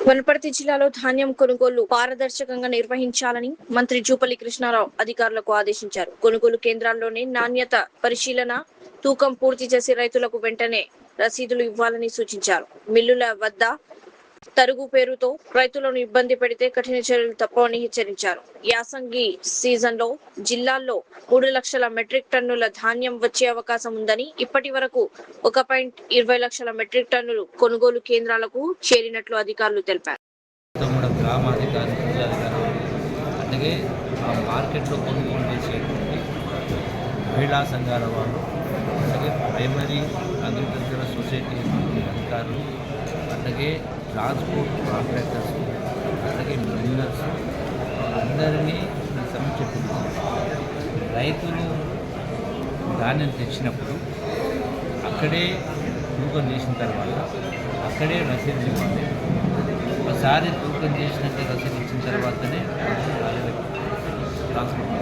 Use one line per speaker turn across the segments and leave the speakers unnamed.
వనపర్తి జిల్లాలో ధాన్యం కొనుగోలు పారదర్శకంగా నిర్వహించాలని మంత్రి జూపల్లి కృష్ణారావు అధికారులకు ఆదేశించారు. కొనుగోలు కేంద్రాల్లోనే నాణ్యత పరిశీలన, తూకం పూర్తి చేసి రైతులకు వెంటనే రసీదులు ఇవ్వాలని సూచించారు. మిల్లుల వద్ద తరుగు పేరుతో రైతులను ఇబ్బంది పెడితే కఠిన చర్యలు తప్పవని హెచ్చరించారు. యాసంగి సీజన్లో జిల్లాల్లో 3 లక్షల మెట్రిక్ టన్నుల ధాన్యం వచ్చే అవకాశం ఉందని, ఇప్పటి వరకు 1.20 లక్షల మెట్రిక్ టన్నులు కొనుగోలు కేంద్రాలకు చేరినట్లు అధికారులు తెలిపారు.
అలాగే ఆ మార్కెట్లో కొనుగోలు చేసేటువంటి మహిళా సంఘాల వాళ్ళు, అలాగే ప్రైమరీ అగ్రికల్చరల్ సొసైటీ అధికారులు, అలాగే ట్రాన్స్పోర్ట్ కాంట్రాక్టర్స్, అలాగే మిల్లర్స్ అందరినీ సమీక్షించారు. రైతులు ధాన్యం తెచ్చినప్పుడు అక్కడే తూకం చేసిన తర్వాత అక్కడే రసీదు ఇవ్వాలి. ఒకసారి తూకం చేసినాక రసీదు ఇచ్చిన తర్వాతనే ట్రాన్స్పోర్ట్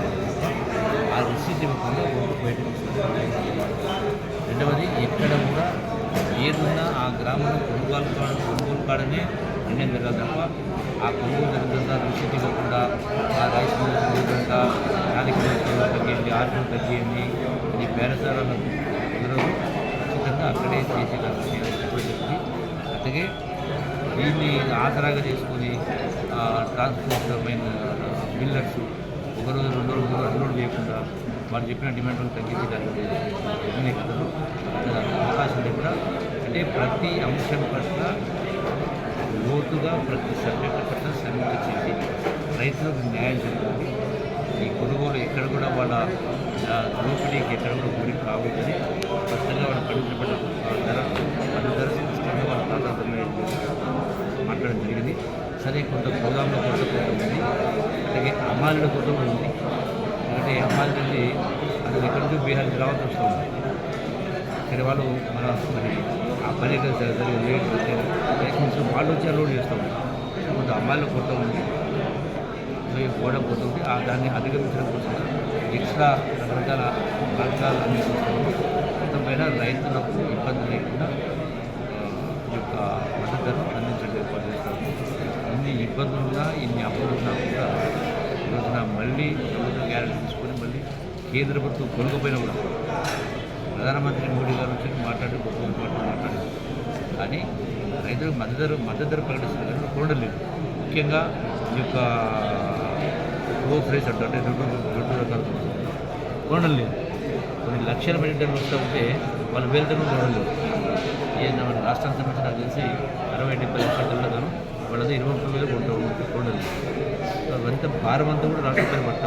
ఆ రసీదు ఇవ్వకుండా ఊరు బయటకు తీసుకుంటారు. రెండవది, ఎక్కడ కూడా ఏదున్నా ఆ గ్రామంలో కొనుగోలు కాడనే అన్యాయం జరగాలి తప్ప ఆ కొనుగోలు జరుగుతుందా రసీదు ఇవ్వకుండా ఆ రైస్ మిల్ జరుగుతుందా 4 కిలోమీటర్లు తగ్గింది, 6 కిలోలు తగ్గింది, ఇది బేరసారాలకు కుదరదు. ఖచ్చితంగా అక్కడే చేసి చెప్పింది. అలాగే దీన్ని ఆసరాగా చేసుకుని ట్రాన్స్పోర్ట్ మిల్లర్స్ ఒకరోజు 2 రోజులు అన్లోడ్ చేయకుండా వాళ్ళు చెప్పిన డిమాండ్లు తగ్గించి దాన్ని అవకాశం లేకుండా, అంటే ప్రతి అంశం పట్ల లోతుగా ప్రతి సబ్జెక్టు పట్ల సమీక్ష చేసి రైతులకు న్యాయం జరుగుతుంది. ఈ కొనుగోలు ఎక్కడ కూడా వాళ్ళ దోపిడీకి ఎక్కడ కూడా గురి కావద్దని స్పష్టంగా వాళ్ళ పండించబడ్డ ధర స్పష్టంగా వాళ్ళ ఖాతాలో మాట్లాడడం జరిగింది. సరే, కొంత గోదాంలో కొంత ఉంది, అలాగే అమ్మాయిల కొంత ఉంది. ఎందుకంటే అమ్మాయిల నుండి అది ఎక్కడి నుంచి బీహార్కి రావాల్సి వస్తుంది. ఇక్కడ వాళ్ళు మరి ఆ పని లేట్ వాళ్ళు వచ్చి అలోడ్ చేస్తూ ఉంటారు. కొంత అమ్మాయిలు కొత్త ఉంది, గోడ కొత్త ఉంది. దాన్ని అధిగమించడం కోసం ఎక్స్ట్రా రకరకాల మార్గాలు అన్నీ చూస్తాము. కొంతమైన రైతులకు ఇబ్బంది లేకుండా ఈ యొక్క మద్దతును అందించడం ఏర్పాటు చేస్తాము. ఇన్ని ఇబ్బందులున్నా, ఇన్ని అప్పులున్నా కూడా ఈరోజున మళ్ళీ ప్రభుత్వం గ్యారెంటీ తీసుకొని మళ్ళీ కేంద్ర ప్రభుత్వం కొనుక్కపోయినా కూడా ప్రధానమంత్రి మోడీ గారు వచ్చి మాట్లాడి మాట్లాడారు. కానీ రైతులకు మద్దతు ధర ప్రకటిస్తున్నారు కానీ కొనడం లేదు. ముఖ్యంగా ఈ యొక్క లో ప్రైస్ అంటే రెండు రకాలు కొనడం లేదు. కొన్ని లక్షల మెట్రిక్ టన్నులు వస్తూ ఉంటే వాళ్ళు వేల టన్నులు కొనడం లేదు. రాష్ట్రానికి సంబంధించి నాకు తెలిసి 60-70 లక్షల టన్నులను వాళ్ళది 20 రూపాయలు కొనడం లేదు. అవంతా భారం అంతా కూడా రాష్ట్రంపై పడతా